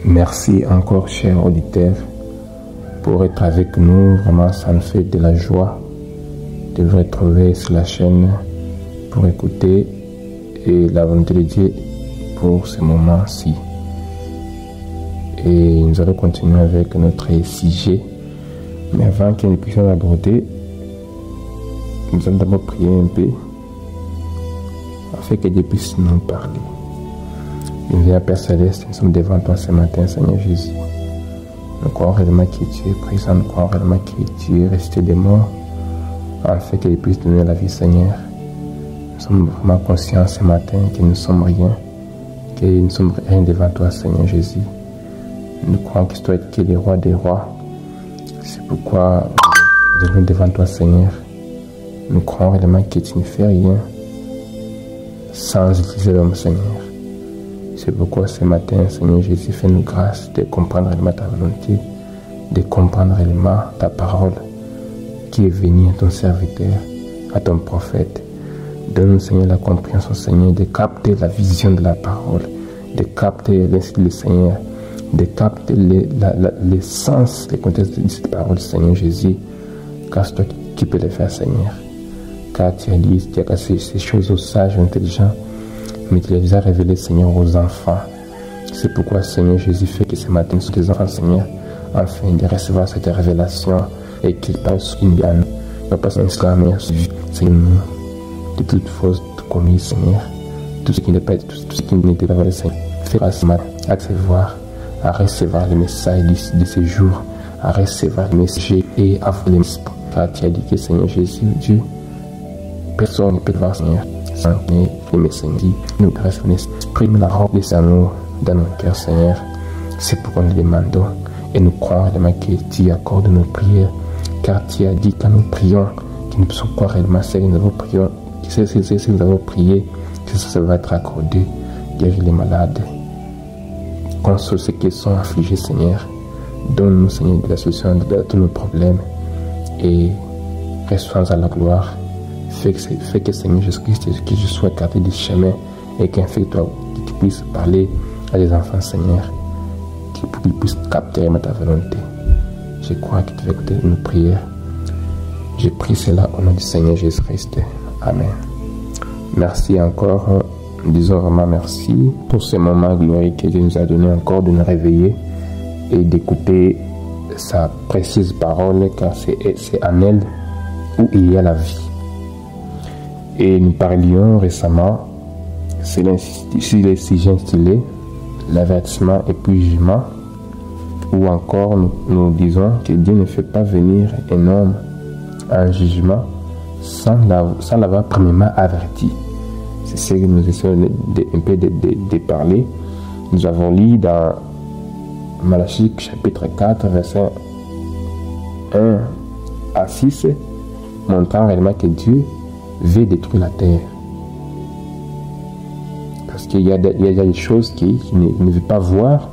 Merci encore, chers auditeurs, pour être avec nous. Vraiment, ça me fait de la joie de vous retrouver sur la chaîne pour écouter et la volonté de Dieu pour ce moment-ci. Et nous allons continuer avec notre sujet. Mais avant que nous puissions l'aborder, nous allons d'abord prier un peu afin que Dieu puisse nous parler. Bien, Père Céleste, nous sommes devant toi ce matin, Seigneur Jésus. Nous croyons réellement que tu es présent, nous croyons réellement que tu es resté des morts, afin qu'il puisse donner la vie, Seigneur. Nous sommes vraiment conscients ce matin que nous ne sommes rien, que nous ne sommes rien devant toi, Seigneur Jésus. Nous croyons que tu dois être le roi des rois. C'est pourquoi nous venons devant toi, Seigneur. Nous croyons réellement que tu ne fais rien sans utiliser l'homme, Seigneur. C'est pourquoi ce matin, Seigneur Jésus, fais-nous grâce de comprendre réellement ta volonté, de comprendre réellement ta parole qui est venue à ton serviteur, à ton prophète. Donne-nous, Seigneur, la compréhension, Seigneur, de capter la vision de la parole, de capter l'esprit du Seigneur, de capter l'essence, le contexte de cette parole, Seigneur Jésus, car c'est toi qui peux le faire, Seigneur. Car tu as dit, tu as cassé ces choses aux sages, aux intelligents, mais tu les as révélées, Seigneur, aux enfants. C'est pourquoi, Seigneur Jésus, fait que ce matin, nous sommes des enfants, Seigneur, afin de recevoir cette révélation et qu'ils passent une bien. Nous passons un Seigneur, Seigneur, de toute fausse commise, Seigneur, tout ce qui n'est pas, tout ce qui n'était pas vrai, Seigneur. Fais-moi ce matin à recevoir le message de ce jour, à recevoir le message et à vous les messages. Car tu as dit que, Seigneur Jésus, Dieu, personne ne peut le voir, Seigneur. Seigneur, les messages, nous exprime la robe des amours dans nos cœurs, Seigneur. C'est pourquoi nous demandons et nous croyons réellement que tu accordes nos prières, car tu as dit quand nous prions, que nous puissions croire réellement que nous avons prié, que nous avons prié, que ça va être accordé, guérir les malades, console ceux qui sont affligés, Seigneur. Donne-nous, Seigneur, de la solution de tous nos problèmes et restons à la gloire. Fais que, Seigneur Jésus-Christ, que je sois écarté du chemin et qu'un fait toi, que tu puisses parler à des enfants, Seigneur, qu'ils puissent capter ta volonté. Je crois que tu vas écouter nos prières. Je prie cela au nom du Seigneur Jésus-Christ. Amen. Merci encore. Disons vraiment merci pour ce moment glorieux que Dieu nous a donné encore de nous réveiller et d'écouter sa précieuse parole, car c'est en elle où il y a la vie. Et nous parlions récemment sur les sujets intitulés l'avertissement et puis jugement, ou encore nous disons que Dieu ne fait pas venir un homme à un jugement sans l'avoir premièrement averti. C'est ce que nous essayons un peu de parler. Nous avons lu dans Malachie chapitre 4, versets 1 à 6, montrant réellement que Dieu veut détruire la terre. Parce qu'il y a des choses qu'il ne veut pas voir.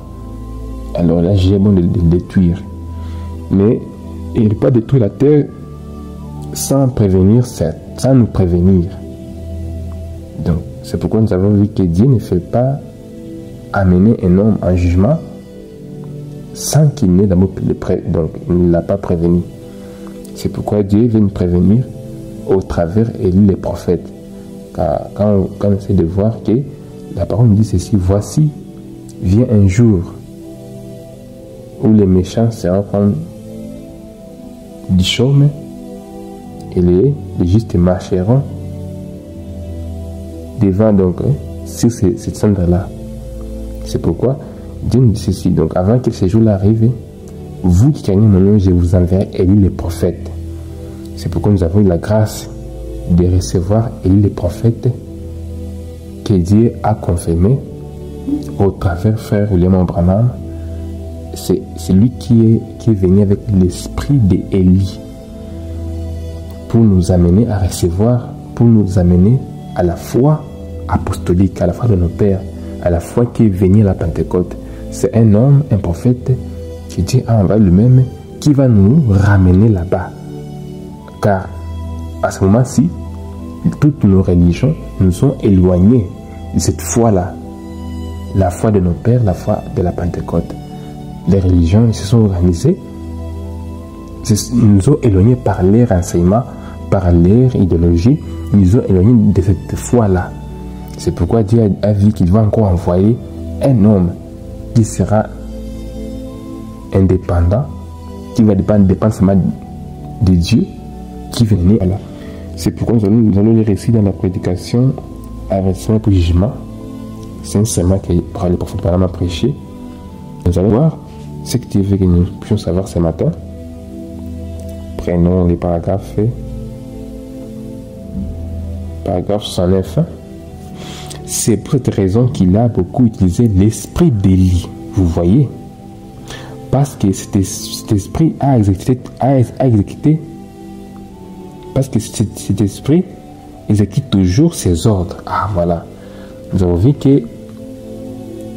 Alors là, j'ai bon de détruire. Mais il ne veut pas détruire la terre sans prévenir, sans nous prévenir. Donc, c'est pourquoi nous avons vu que Dieu ne fait pas amener un homme en jugement sans qu'il n'ait d'abord donc il ne l'a pas prévenu. C'est pourquoi Dieu veut nous prévenir au travers Élie les prophètes. Car quand on essaie de voir que la parole nous dit ceci: voici, vient un jour où les méchants seront comme du chaume et les justes marcheront devant, donc sur cette cendre-là. C'est pourquoi Dieu nous dit ceci: donc avant que ce jour-là arrive, vous qui craignez mon nom, je vous enverrai Élie les prophètes. C'est pourquoi nous avons eu la grâce de recevoir Élie les prophètes que Dieu a confirmé au travers frère William Branham. C'est lui qui est venu avec l'esprit d'Élie pour nous amener à recevoir, pour nous amener à la foi apostolique, à la foi de nos pères, à la foi qui est venue à la Pentecôte. C'est un homme, un prophète que Dieu a envoyé lui-même qui va nous ramener là-bas. Car à ce moment-ci, toutes nos religions nous sont éloignées de cette foi-là. la foi de nos pères, la foi de la Pentecôte. Les religions se sont organisées, nous ont éloignés par leur enseignement, par leur idéologie, nous ont éloignés de cette foi-là. C'est pourquoi Dieu a dit qu'il va encore envoyer un homme qui sera indépendant, qui va dépendre seulement de Dieu, qui venait là. C'est pourquoi nous allons les réciter dans la prédication avertissement pour jugement. C'est un serment que le prophète Branham a prêché. Nous allons voir ce que Dieu veut que nous puissions savoir ce matin. Prenons les paragraphes. Paragraphe 109. C'est pour cette raison qu'il a beaucoup utilisé l'esprit d'Élie. Vous voyez? Parce que cet esprit a exécuté parce que cet esprit exécute toujours ses ordres. Ah voilà. Nous avons vu que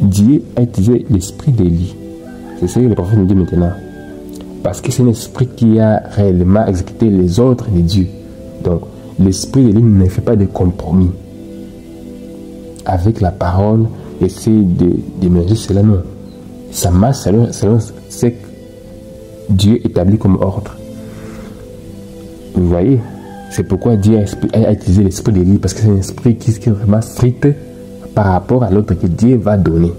Dieu a utilisé l'esprit d'Élie. C'est ce que le prophète nous dit maintenant. Parce que c'est un esprit qui a réellement exécuté les ordres de Dieu. Donc, l'esprit d'Élie ne fait pas de compromis avec la parole, essayer de mélanger cela, non. Ça marche selon ce que Dieu établit comme ordre. Vous voyez, c'est pourquoi Dieu a utilisé l'esprit d'Élie, parce que c'est un esprit qui est vraiment strict par rapport à l'ordre que Dieu va donner.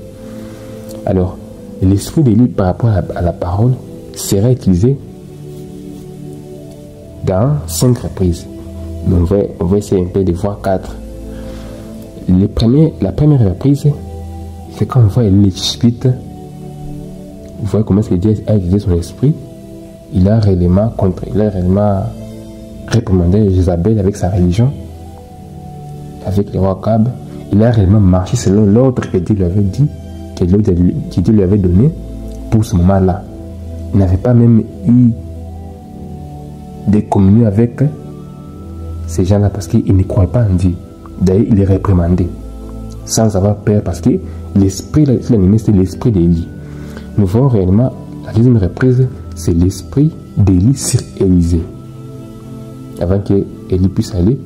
Alors, l'esprit d'Élie par rapport à la parole sera utilisé dans 5 reprises. Mais on va essayer un peu de voir 4. La première reprise, c'est quand on voit l'explicite. Vous voyez comment Dieu a utilisé son esprit. Il a réellement réprimandé Jézabel avec sa religion, avec le roi Akab. Il a réellement marché selon l'ordre que Dieu lui avait dit, que Dieu lui avait donné pour ce moment-là. Il n'avait pas même eu de communion avec ces gens-là parce qu'ils ne croient pas en Dieu. D'ailleurs, il est réprimandé sans avoir peur parce que l'esprit qui l'animait, c'est l'esprit d'Élie. Nous voyons réellement la deuxième reprise, c'est l'esprit d'Élie sur Élisée. Avant qu'Élie puisse aller,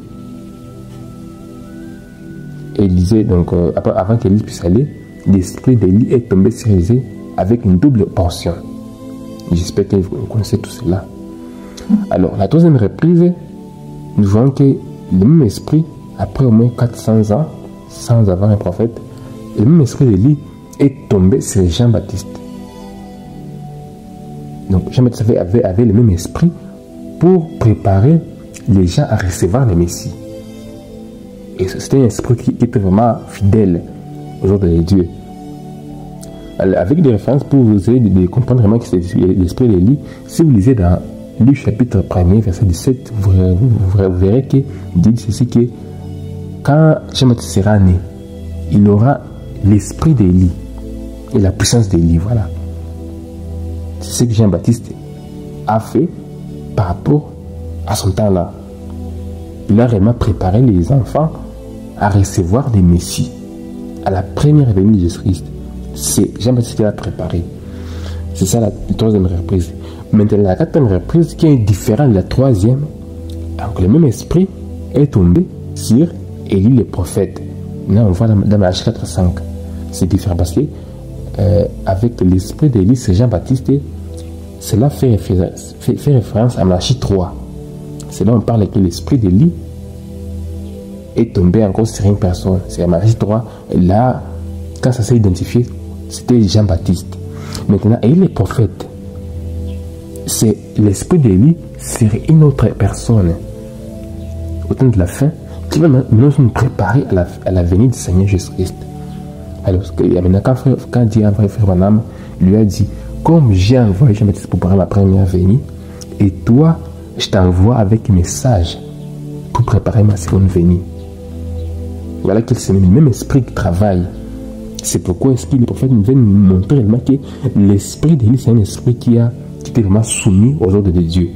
avant qu'Élie puisse aller, l'esprit d'Élie est tombé sur Élisée avec une double portion. J'espère que vous connaissez tout cela. Alors, la troisième reprise, nous voyons que le même esprit, après au moins 400 ans, sans avoir un prophète, le même esprit d'Élie est tombé sur Jean-Baptiste. Donc, Jean-Baptiste avait le même esprit pour préparer les gens à recevoir le Messie. Et c'était un esprit qui était vraiment fidèle aux ordres de Dieu. Avec des références pour vous aider de comprendre vraiment que c'est l'esprit d'Élie, si vous lisez dans Luc chapitre 1er, verset 17, vous verrez que Dieu dit ceci que quand Jean-Baptiste sera né, il aura l'esprit d'Élie et la puissance d'Élie. Voilà. C'est ce que Jean-Baptiste a fait par rapport à son temps-là. Il a réellement préparé les enfants à recevoir des messies. À la première venue de Jésus-Christ, c'est Jean-Baptiste qui l'a préparé. C'est ça la troisième reprise. Maintenant, la quatrième reprise qui est différente de la troisième, alors le même esprit est tombé sur Élie le prophète. Là, on voit dans Malachie 4:5. C'est différent parce que avec l'esprit d'Élie, c'est Jean-Baptiste. Cela fait référence à Malachie 3. C'est là où on parle que l'esprit d'Élie est tombé encore sur une personne. C'est à Malachie 3. Là, quand ça s'est identifié, c'était Jean-Baptiste. Maintenant, Élie le prophète, c'est l'esprit d'Élie sur une autre personne. Au temps de la fin, qui va maintenant nous préparer à la venue du Seigneur Jésus-Christ. Alors, maintenant, quand Dieu a envoyé Frère Branham, il lui a dit, comme j'ai envoyé Jean-Baptiste pour préparer ma première venue, et toi, je t'envoie avec un message pour préparer ma seconde venue. Voilà que c'est le même esprit qui travaille. C'est pourquoi est-ce que le prophète nous vient nous montrer réellement que l'esprit d'Élie, c'est un esprit qui était vraiment soumis aux ordres de Dieu.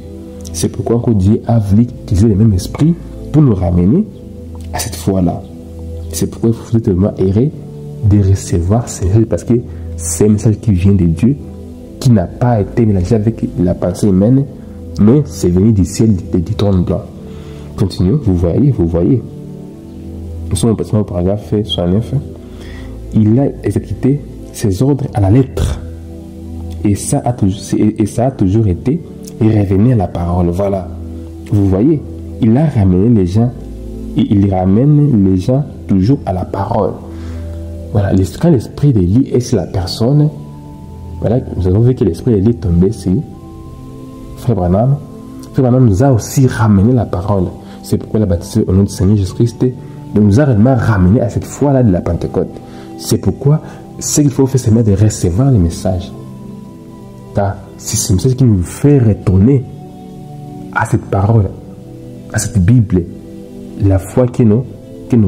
C'est pourquoi Dieu a voulu utiliser le même esprit pour nous ramener à cette foi-là. C'est pourquoi il faut vraiment errer de recevoir ces messages, parce que c'est un message qui vient de Dieu, qui n'a pas été mélangé avec la pensée humaine, mais c'est venu du ciel, du trône blanc. Continuons, vous voyez. Nous sommes au paragraphe 69. il a exécuté ses ordres à la lettre. Et ça a toujours été revenir à la parole. Voilà. Vous voyez, il a ramené les gens, et il ramène les gens toujours à la parole. Voilà, quand l'esprit d'Élie est sur la personne, voilà, nous avons vu que l'esprit d'Élie est tombé sur Frère Branham. Frère Branham nous a aussi ramené la parole. C'est pourquoi la baptisé au nom du Seigneur Jésus-Christ nous a réellement ramené à cette foi-là de la Pentecôte. C'est pourquoi ce qu'il faut faire, c'est de recevoir les messages. Car c'est ce message qui nous fait retourner à cette parole, à cette Bible, la foi que nos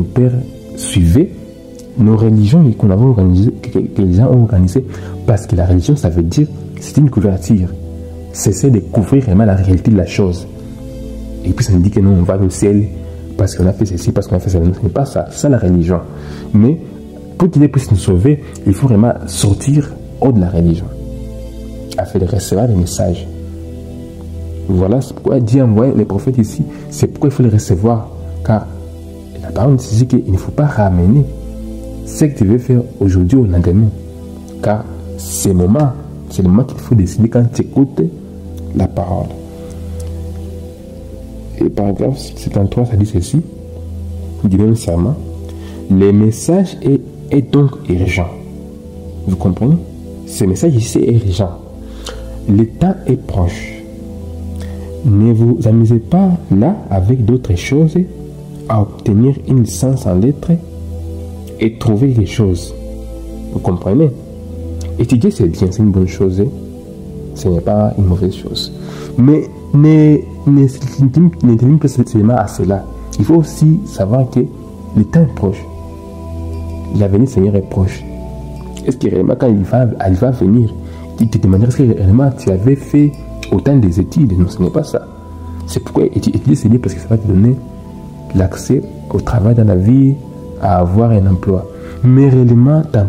pères suivaient, nos religions qu'on avait organisées, que les gens ont organisées, parce que la religion, ça veut dire, c'est une couverture. C'est de couvrir vraiment la réalité de la chose. Et puis ça nous dit que nous, on va au ciel parce qu'on a fait ceci, parce qu'on a fait cela. Ce n'est pas ça, c'est ça la religion. Mais pour qu'il puisse nous sauver, il faut vraiment sortir hors de la religion, afin de recevoir les messages. Voilà pourquoi Dieu envoie les prophètes ici. C'est pourquoi il faut les recevoir. Car la parole dit qu'il ne faut pas ramener ce que tu veux faire aujourd'hui au lendemain. Car c'est le moment qu'il faut décider quand tu écoutes la parole. Et paragraphe 73, ça dit ceci. Il dit même serment. Le message est donc urgent. Vous comprenez? Ce message ici est urgent. Le temps est proche. Ne vous amusez pas là avec d'autres choses à obtenir une licence en lettres et trouver les choses. Vous comprenez? Étudier, c'est bien, c'est une bonne chose. Ce n'est pas une mauvaise chose. Mais ne tenez pas seulement à cela. Il faut aussi savoir que le temps est proche. L'avenir du Seigneur est proche. Est-ce que réellement, quand il va venir, il te demandera est-ce que réellement tu avais fait autant des études? Non, ce n'est pas ça. C'est pourquoi étudier, c'est bien parce que ça va te donner l'accès au travail dans la vie, à avoir un emploi. Mais réellement, ta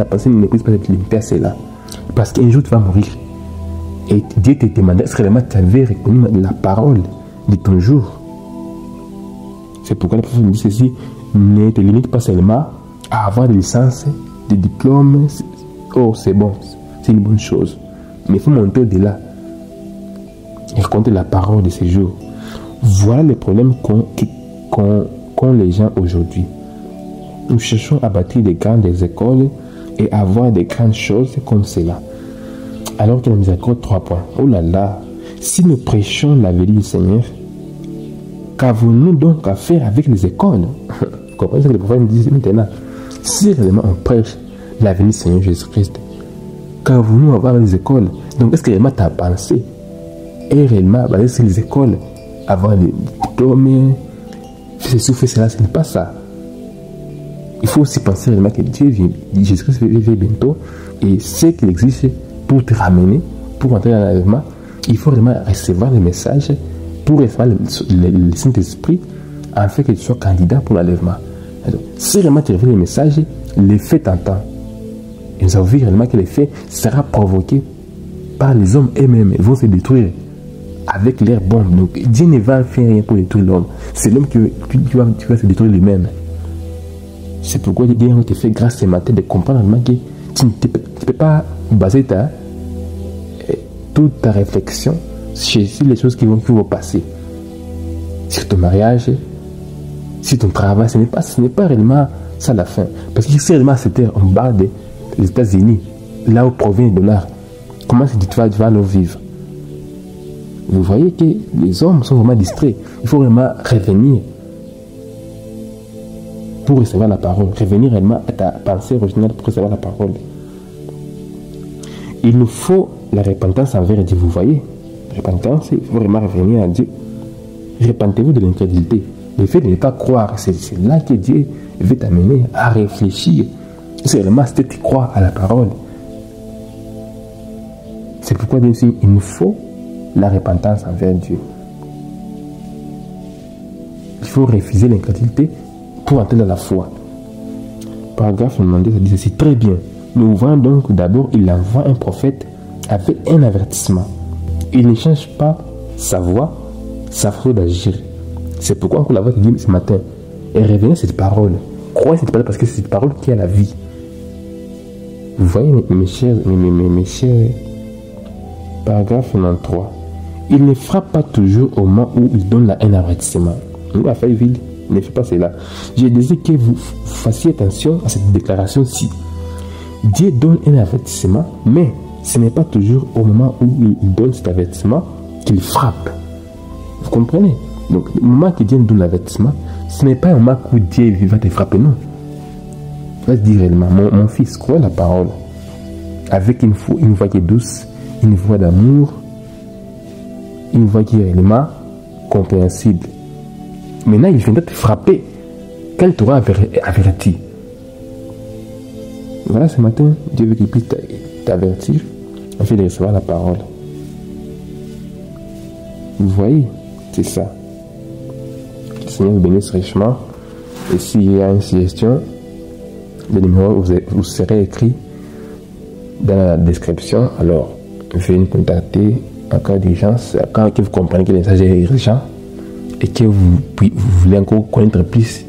pensée ne puisse pas être limitée à cela. Parce qu'un jour, tu vas mourir. Et Dieu te demandait est-ce que réellement tu avais reconnu la parole de ton jour. C'est pourquoi le prophète dit ceci, ne te limite pas seulement à avoir des licences, des diplômes. Oh, c'est bon, c'est une bonne chose. Mais il faut monter au-delà et raconter la parole de ces jours. Voilà les problèmes qu'ont les gens aujourd'hui. Nous cherchons à bâtir des grandes écoles et avoir des grandes choses comme cela. Alors que la miséricorde 3 points. Oh là là, si nous prêchons la vérité du Seigneur, qu'avons-nous donc à faire avec les écoles? Vous comprenez ce que le prophète nous dit maintenant? Si réellement on prêche la vérité du Seigneur Jésus-Christ, qu'avons-nous à voir avec les écoles? Donc est-ce que réellement ta pensée est réellement basée sur les écoles? Avoir des diplômes, faire ceci, faire cela, ce n'est pas ça. Il faut aussi penser réellement que Dieu vient, Jésus-Christ vient bientôt, et ce qu'il existe pour te ramener, pour entrer dans l'enlèvement, il faut vraiment recevoir les messages, pour recevoir le Saint-Esprit, afin que tu sois candidat pour l'enlèvement. Si vraiment tu reçois les messages, l'effet t'entend. Et nous avons vu réellement que l'effet sera provoqué par les hommes eux-mêmes. Ils vont se détruire avec leurs bombes. Donc Dieu ne va faire rien pour détruire l'homme. C'est l'homme qui va se détruire lui-même. C'est pourquoi Dieu te fait grâce ce matin de comprendre que tu ne peux pas baser toute ta réflexion sur les choses qui vont passer. Sur ton mariage, sur ton travail, ce n'est pas réellement ça la fin. Parce que si réellement c'était en bas des États-Unis, là où provient le dollar, comment tu vas alors vivre? Vous voyez que les hommes sont vraiment distraits. Il faut vraiment revenir pour recevoir la parole. Revenir réellement à ta pensée originale pour recevoir la parole. Il nous faut la repentance envers Dieu. Vous voyez, repentance, il faut vraiment revenir à Dieu. Repentez-vous de l'incrédulité. Le fait de ne pas croire, c'est là que Dieu veut t'amener à réfléchir. C'est vraiment si tu crois à la parole. C'est pourquoi Dieu dit il nous faut la repentance envers Dieu. Il faut refuser l'incrédulité pour entrer dans la foi. Paragraphe 92, ça dit ceci, très bien. Nous voyons donc d'abord, il envoie un prophète avec un avertissement. Il ne change pas sa voix, sa façon d'agir. C'est pourquoi on la voix qui dit ce matin, et revenez à cette parole. Croyez cette parole parce que c'est cette parole qui a la vie. Vous voyez, mes chers, paragraphe 93. Il ne frappe pas toujours au moment où il donne un avertissement. Il a fait vite, ne fait pas cela. Je désire que vous fassiez attention à cette déclaration-ci. Dieu donne un avertissement, mais ce n'est pas toujours au moment où il donne cet avertissement qu'il frappe. Vous comprenez? Donc, le moment que Dieu donne l'avertissement, ce n'est pas un moment où Dieu va te frapper, non. Il va se dire réellement, mon fils, crois la parole. Avec une voix qui est douce, une voix d'amour, une voix qui est réellement compréhensible. Maintenant, il viendra te frapper quand il t'aura averti. Voilà, ce matin, Dieu veut qu'il puisse t'avertir afin de recevoir la parole. Vous voyez, c'est ça. Que le Seigneur vous bénisse richement. Et s'il y a une suggestion, le numéro vous serez écrit dans la description. Alors, veuillez nous contacter en cas d'urgence, quand vous comprenez que le message est urgent et que vous voulez encore connaître plus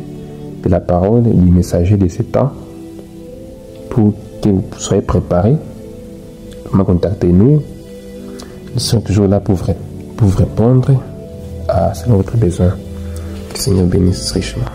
de la parole du messager de ce temps, pour que vous soyez préparés, contactez-nous. Nous serons toujours là pour vous répondre à selon votre besoin. Que le Seigneur bénisse richement.